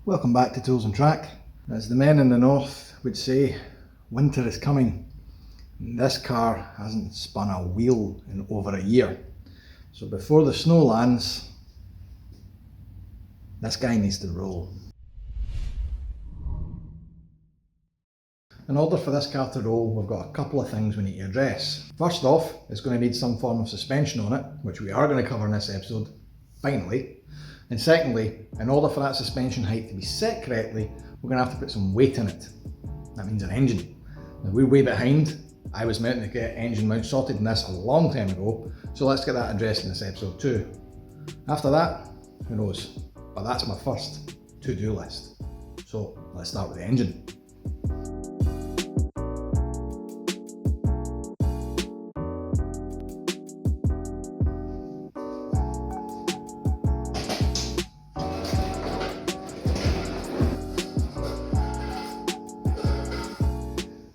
Welcome back to Tools and Track. As the men in the north would say, winter is coming. This car hasn't spun a wheel in over a year. So before the snow lands, this guy needs to roll. In order for this car to roll, we've got a couple of things we need to address. First off, it's going to need some form of suspension on it, which we are going to cover in this episode, finally. And secondly, in order for that suspension height to be set correctly, we're going to have to put some weight in it. That means an engine. Now we're way behind. I was meant to get engine mount sorted in this a long time ago, so let's get that addressed in this episode too. After that, who knows? But that's my first to-do list. So let's start with the engine.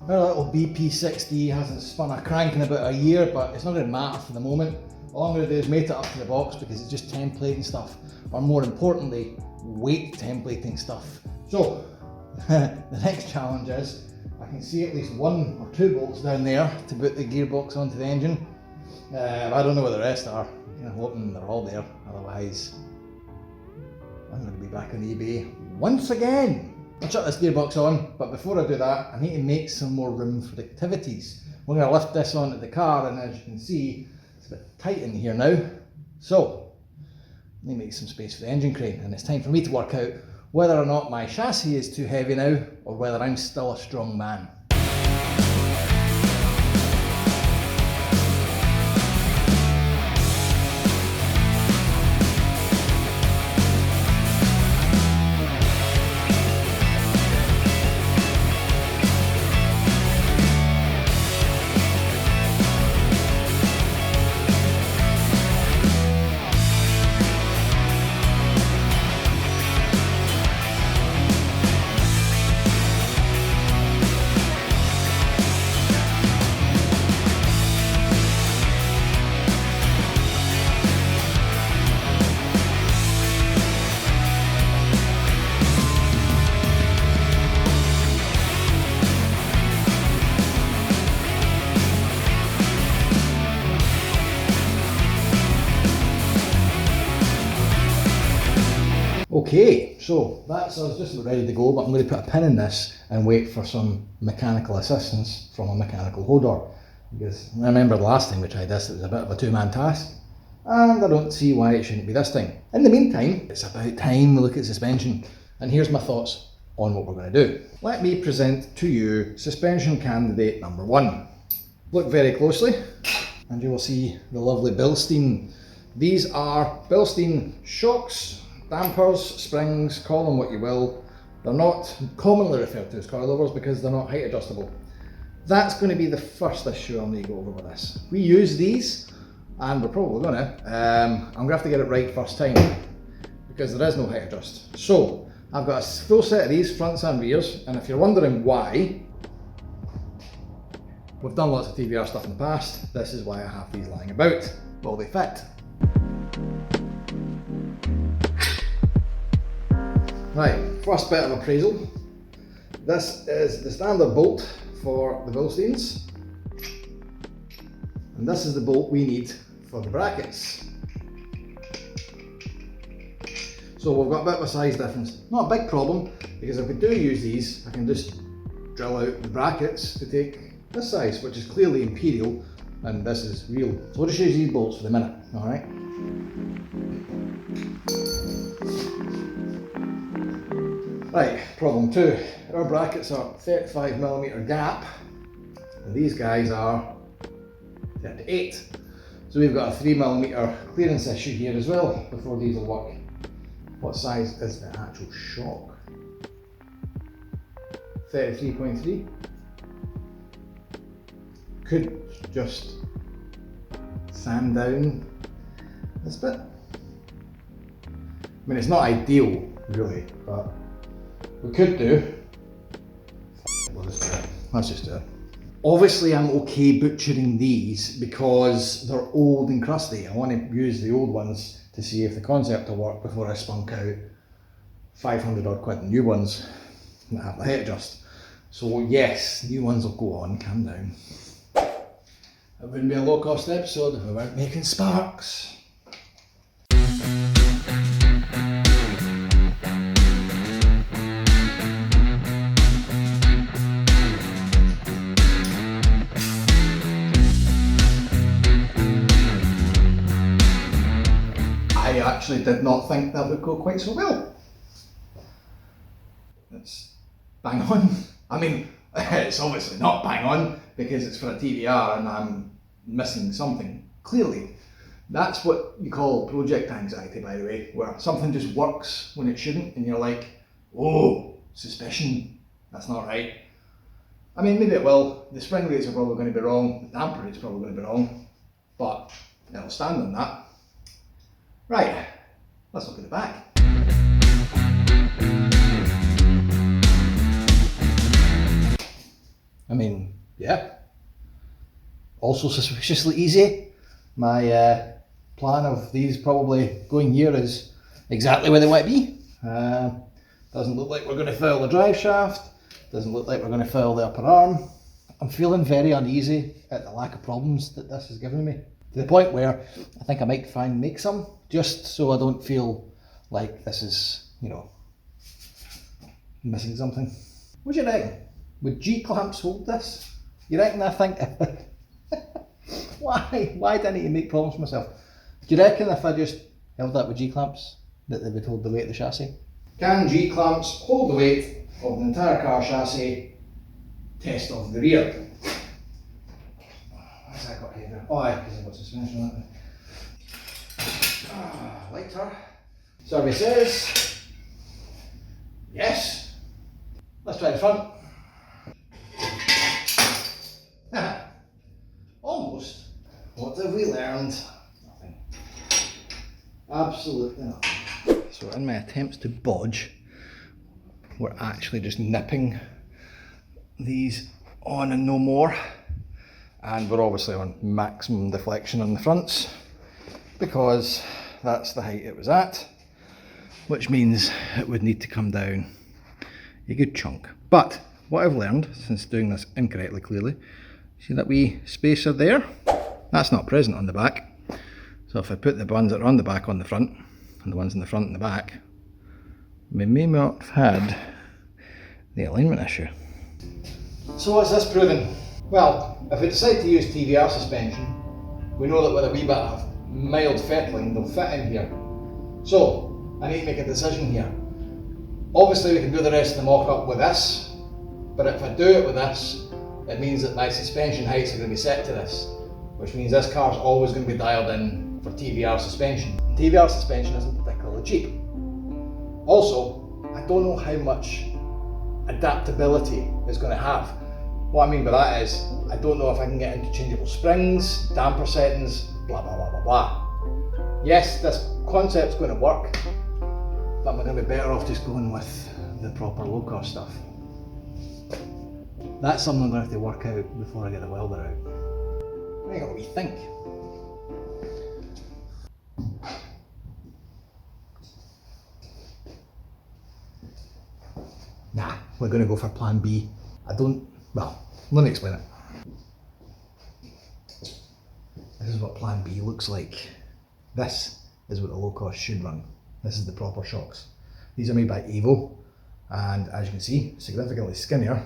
Our little BP60 hasn't spun a crank in about a year, but it's not going to matter for the moment. All I'm going to do is mate it up to the box because it's just templating stuff, or more importantly, weight templating stuff. So, the next challenge is, I can see at least one or two bolts down there to put the gearbox onto the engine. I don't know where the rest are. I'm hoping they're all there, otherwise I'm going to be back on eBay once again. I'll shut this gearbox on, but before I do that, I need to make some more room for activities. We're going to lift this onto the car, and as you can see, it's a bit tight in here now. So, I need to make some space for the engine crane, and it's time for me to work out whether or not my chassis is too heavy now, or whether I'm still a strong man. Okay, so that's us just about ready to go, but I'm going to put a pin in this and wait for some mechanical assistance from a mechanical hodor. Because I remember the last time we tried this, it was a bit of a two-man task, and I don't see why it shouldn't be this time. In the meantime, it's about time we look at suspension, and here's my thoughts on what we're going to do. Let me present to you suspension candidate number one. Look very closely, and you will see the lovely Bilstein. These are Bilstein shocks, dampers, springs, call them what you will. They're not commonly referred to as coilovers because they're not height adjustable. That's going to be the first issue I'll need to go over with this. We use these, and we're probably going to. I'm going to have to get it right first time because there is no height adjust. So I've got a full set of these, fronts and rears, and if you're wondering why, we've done lots of TVR stuff in the past. This is why I have these lying about. Will they fit? Right, first bit of appraisal. This is the standard bolt for the Bilsteins, and this is the bolt we need for the brackets. So we've got a bit of a size difference. Not a big problem, because if we do use these, I can just drill out the brackets to take this size, which is clearly imperial, and this is real. So we'll just use these bolts for the minute, alright? Right, problem two. Our brackets are 35mm gap, and these guys are 38. So we've got a 3mm clearance issue here as well, before these will work. What size is the actual shock? 33.3. Could just sand down this bit. I mean, it's not ideal, really, but we could do. Let's just do it. Obviously, I'm okay butchering these because they're old and crusty. I want to use the old ones to see if the concept will work before I spunk out 500 odd quid. New ones that have the height adjust. So yes, new ones will go on, calm down. It wouldn't be a low cost episode if we weren't making sparks. I actually did not think that would go quite so well. It's bang on. I mean, it's obviously not bang on because it's for a TVR and I'm missing something. Clearly, that's what you call project anxiety, by the way, where something just works when it shouldn't and you're like, oh, suspicion, that's not right. I mean, maybe it will. The spring rates are probably going to be wrong, the damper rate's probably going to be wrong, but it'll stand on that. Right, let's look at the back. I mean, yeah, also suspiciously easy. My plan of these probably going here is exactly where they want to be. Doesn't look like we're going to foul the drive shaft, doesn't look like we're going to foul the upper arm. I'm feeling very uneasy at the lack of problems that this has given me, to the point where I think I might try and make some, just so I don't feel like this is, you know, missing something. What do you reckon? Would G-clamps hold this? You reckon I think... Why do I need to make problems for myself? Do you reckon if I just held that with G-clamps that they would hold the weight of the chassis? Can G-clamps hold the weight of the entire car chassis? Test of the rear. What's that got here? Oh aye, because I've got suspension on it. Lighter. Survey says yes. Let's try the front. Almost. What have we learned? Nothing. Absolutely nothing. So in my attempts to bodge, we're actually just nipping these on and no more. And we're obviously on maximum deflection on the fronts because that's the height it was at, which means it would need to come down a good chunk. But what I've learned since doing this incorrectly, clearly, see that wee spacer there? That's not present on the back. So if I put the ones that are on the back on the front, and the ones in the front and the back, we may not have had the alignment issue. So what's this proving? Well, if we decide to use TVR suspension, we know that with a wee bit of mild fettling, they'll fit in here. So, I need to make a decision here. Obviously we can do the rest of the mock-up with this, but if I do it with this, it means that my suspension heights are going to be set to this, which means this car's always going to be dialed in for TVR suspension. TVR suspension isn't particularly cheap. Also, I don't know how much adaptability it's going to have. What I mean by that is, I don't know if I can get interchangeable springs, damper settings, blah blah blah blah blah. Yes, this concept's going to work, but I'm going to be better off just going with the proper low-cost stuff. That's something I'm going to have to work out before I get the welder out. I got what we think. Nah, we're going to go for plan B. Well, let me explain it. This is what plan B looks like. This is what the low cost should run. This is the proper shocks. These are made by Evo, and as you can see, significantly skinnier,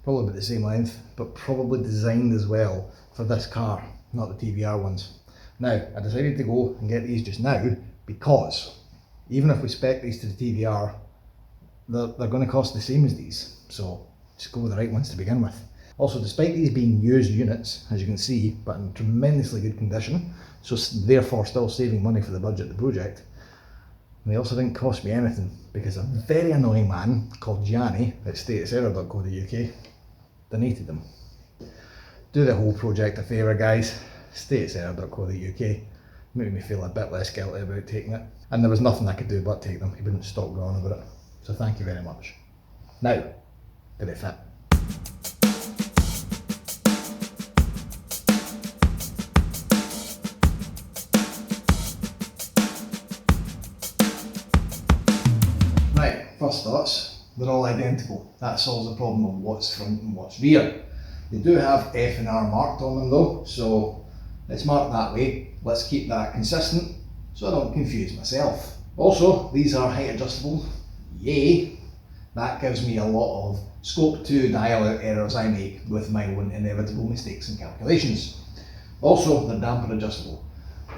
probably about the same length, but probably designed as well for this car, not the TVR ones. Now, I decided to go and get these just now because even if we spec these to the TVR, they're going to cost the same as these, so just go with the right ones to begin with. Also, despite these being used units, as you can see, but in tremendously good condition, so therefore still saving money for the budget of the project, they also didn't cost me anything because a very annoying man called Gianni at stateserror.co.uk donated them. Do the whole project a favour, guys. stateserror.co.uk. Made me feel a bit less guilty about taking it, and there was nothing I could do but take them. He wouldn't stop going about it, so thank you very much. Now, did it fit? Right, first thoughts, they're all identical. That solves the problem of what's front and what's rear. They do have F and R marked on them though, so it's marked that way. Let's keep that consistent so I don't confuse myself. Also, these are height adjustable. Yay! That gives me a lot of scope to dial out errors I make with my own inevitable mistakes and calculations. Also, they're damper adjustable.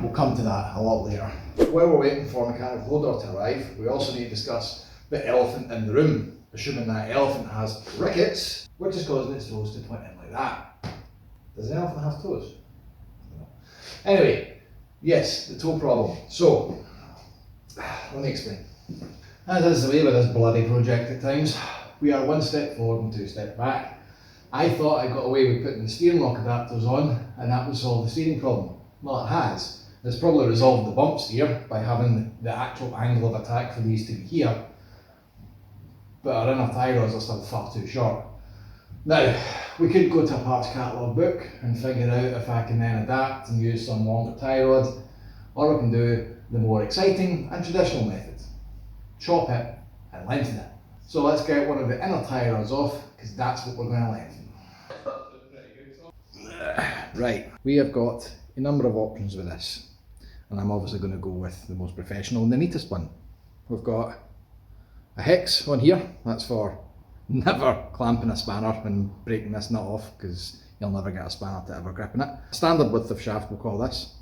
We'll come to that a lot later. While we're waiting for mechanical loader to arrive, we also need to discuss the elephant in the room, assuming that elephant has rickets, which is causing its toes to point in like that. Does an elephant have toes? No. Anyway, yes, the toe problem. So, let me explain. As is the way with this bloody project at times, we are one step forward and two steps back. I thought I got away with putting the steering lock adapters on, and that would solve the steering problem. Well, it has. It's probably resolved the bumps here by having the actual angle of attack for these to be here, but our inner tie rods are still far too short. Now, we could go to a parts catalogue book and figure out if I can then adapt and use some longer tie rod, or we can do the more exciting and traditional method. Chop it and lengthen it. So let's get one of the inner tie rods off, because that's what we're going to lengthen. Right, we have got a number of options with this, and I'm obviously going to go with the most professional and the neatest one. We've got a hex on here, that's for never clamping a spanner and breaking this nut off, because you'll never get a spanner to ever grip in it. Standard width of shaft we'll call this.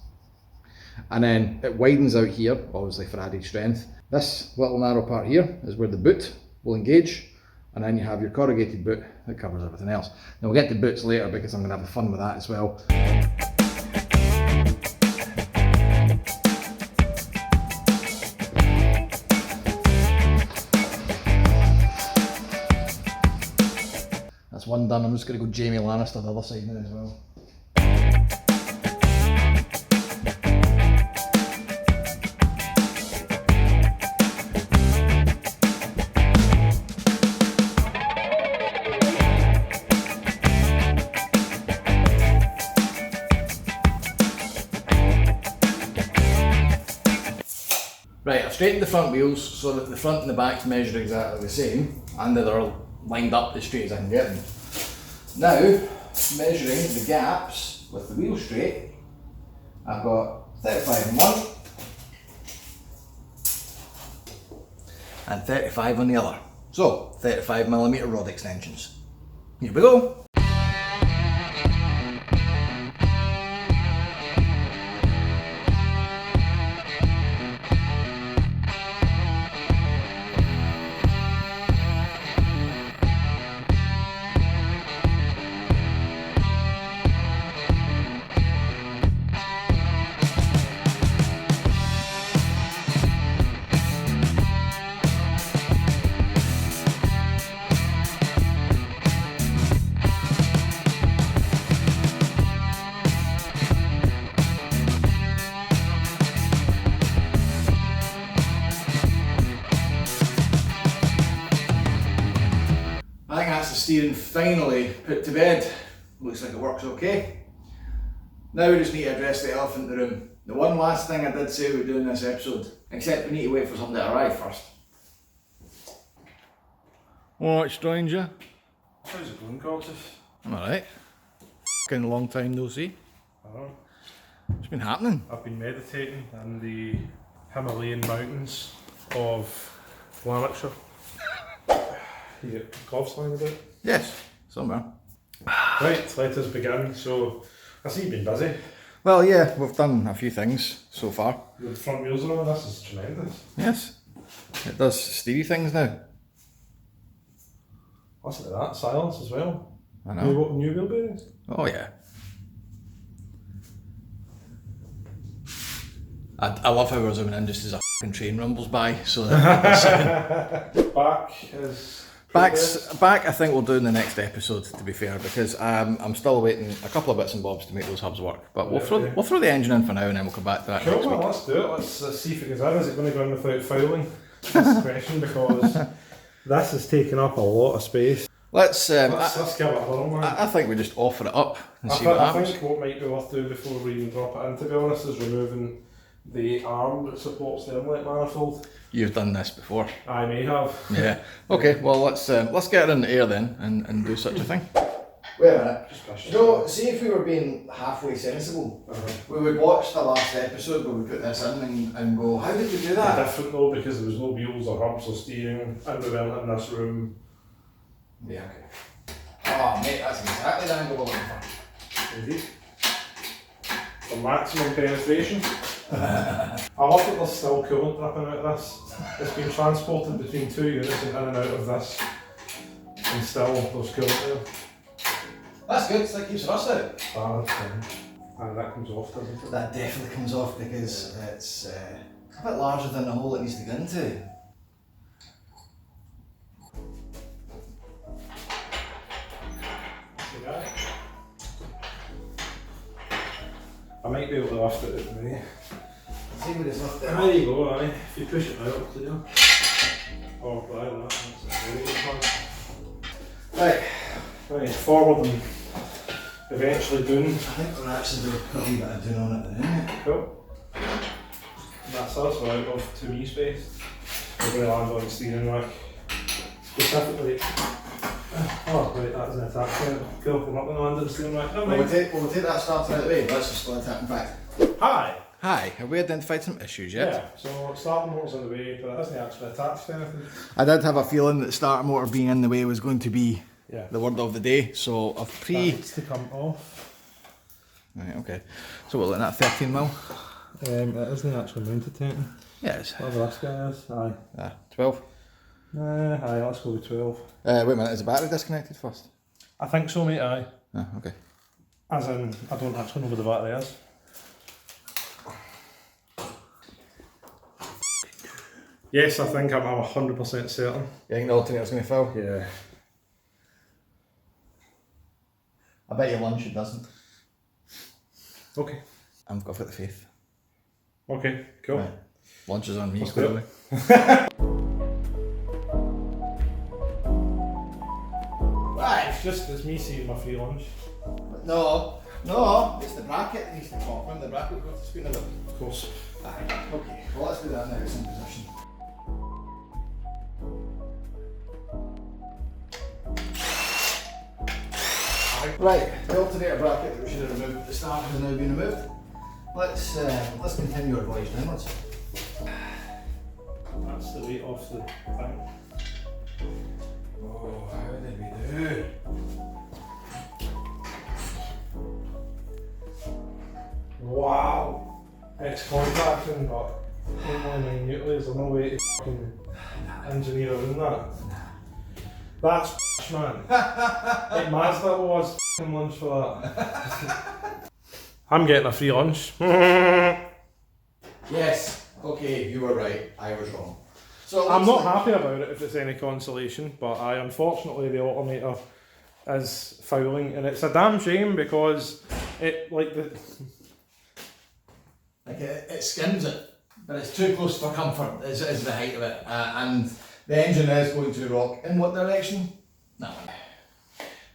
And then it widens out here, obviously for added strength. This little narrow part here is where the boot will engage, and then you have your corrugated boot that covers everything else. Now we'll get to boots later because I'm going to have fun with that as well. That's one done. I'm just going to go Jamie Lannister the other side now as well. Right, I've straightened the front wheels so that the front and the back measure exactly the same, and that they're lined up as straight as I can get them. Now, measuring the gaps with the wheel straight, I've got 35 on one and 35 on the other. So, 35mm rod extensions. Here we go. I think that's the steering finally put to bed. Looks like it works okay. Now we just need to address the elephant in the room. The one last thing I did say we would do in this episode, except we need to wait for something to arrive first. Alright, stranger. How's it going, Curtis? I'm alright. F***ing long time no see. Oh, What's been happening? I've been meditating in the Himalayan mountains of Lanarkshire. You get gloves lying about? Yes, somewhere. Right, let us begin. So, I see you've been busy. Well, yeah, we've done a few things so far. The front wheels are on, this is tremendous. Yes, it does steely things now. Listen to that, silence as well. I know. New wheel bearings? Oh yeah. I love how we're zooming in just as a f***ing train rumbles by, so that Back is... Back I think we'll do in the next episode, to be fair, because I'm still waiting a couple of bits and bobs to make those hubs work. But we'll throw the engine in for now and then we'll come back to that Sure, next well, week. let's do it. Let's see if it goes in. Is it going to go in without fouling? This question, because this is taking up a lot of space. Let's give it a whirl, man. I think we just offer it up and see what happens. I think what might be worth doing before we even drop it in, to be honest, is removing the arm that supports the inlet manifold. You've done this before. I may have. Yeah. Okay. Well, let's get it in the air then and do such a thing. Wait a minute. So, see if we were being halfway sensible, we would watch the last episode where we put this in and go, how did we do that? Different though, because there was no wheels or hubs or steering, and we weren't in this room. Yeah, okay. Oh, mate, that's exactly the angle we're looking for. Indeed. For maximum penetration. I love that there's still coolant dripping out of this. It's been transported between two units and in and out of this, and still there's coolant there. That's good, so that keeps rust out. Ah, that's fine. And that comes off, doesn't it? That definitely comes off because it's a bit larger than the hole it needs to go into. Yeah. I might be able to lift it out of me. See what it's left There you go, aye. If you push it out, it'll clear. Oh, right, that's a very good one. Right, forward and eventually down. I think we're actually going to put a wee bit of doing on it at the minute. Cool. That's us, we're out of 2E space. We're going to land on the steering rack. Specifically. Oh, right, that's an attack point. Cool, we're not going to land on the steering rack. Well, we'll take that starter out of the way, let's just let it happen back. Hi! Hi, have we identified some issues yet? Yeah, so starter motor's in the way, but it isn't actually attached to anything. I did have a feeling that starter motor being in the way was going to be the word of the day, so I've That needs to come off. Right, okay. So we're looking at 13 mil? It isn't actually mounted to anything. Yes. Whatever this guy is, aye. 12? 12? Aye, let's go with 12. Wait a minute, is the battery disconnected first? I think so, mate, aye. Okay. As in, I don't actually know where the battery is. Yes, I think I'm 100% certain. You think the alternator's going to fail? Yeah. I bet you lunch it doesn't. Okay. I've got the faith. Okay, cool. Right. Lunch is on me, Let's do clearly. Right, it's me seeing my free lunch. No, it's the bracket that needs to come off. Remember the bracket we've got to spin it up? Of course. Okay, well let's do that now, it's in position. Right, the alternator bracket that we should have removed at the start has now been removed. Let's continue our voyage downwards. That's the weight off the thing. Oh, how did we do? Wow! It's contacting, but only minutely. There's no way to fucking engineer around that. That's man. It Mazda was lunch for that. I'm getting a free lunch. Yes, okay, you were right, I was wrong. So I'm not happy about it if it's any consolation, but unfortunately the alternator is fouling, and it's a damn shame because it it skims it, but it's too close for comfort, is the height of it. And the engine is going to rock in what direction? No.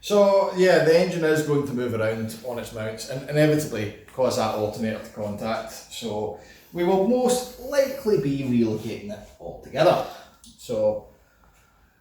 So yeah, the engine is going to move around on its mounts and inevitably cause that alternator to contact. So we will most likely be relocating it altogether. So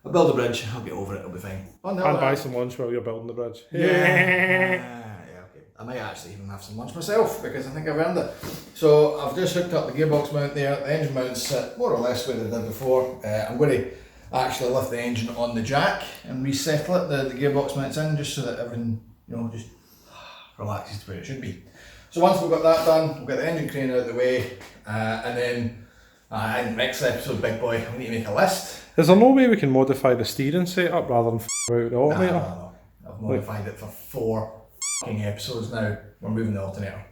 I'll build a bridge, I'll get over it, it'll be fine. and buy some lunch while you're building the bridge. Yeah, okay. I might actually even have some lunch myself because I think I've earned it. So I've just hooked up the gearbox mount there. The engine mount's sit more or less where they did before. I'm going to actually lift the engine on the jack and resettle it. The gearbox mount's in just so that everything, just relaxes to where it should be. So once we've got that done, we'll get the engine crane out of the way, and then in the next episode, big boy, we need to make a list. Is there no way we can modify the steering setup rather than out the alternator? No. I've modified it for 4 fucking episodes now. We're moving the alternator.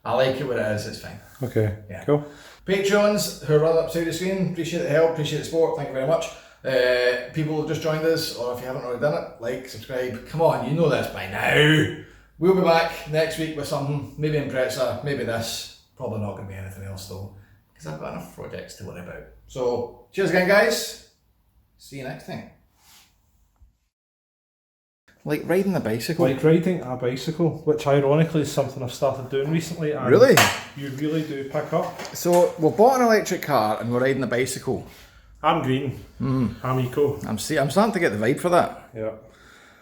I like it where it is, it's fine. Okay, Yeah. cool. Patrons who are running up to the screen, appreciate the help, appreciate the support, thank you very much. People who have just joined us, or if you haven't already done it, like, subscribe, come on, you know this by now. We'll be back next week with something, maybe Impreza, maybe this, probably not going to be anything else though, because I've got enough projects to worry about. So, cheers again guys, see you next time. Like riding a bicycle? Like riding a bicycle, which ironically is something I've started doing recently. And Really? You really do pick up. So we bought an electric car and we're riding a bicycle. I'm green. I'm eco. I'm starting to get the vibe for that. Yeah.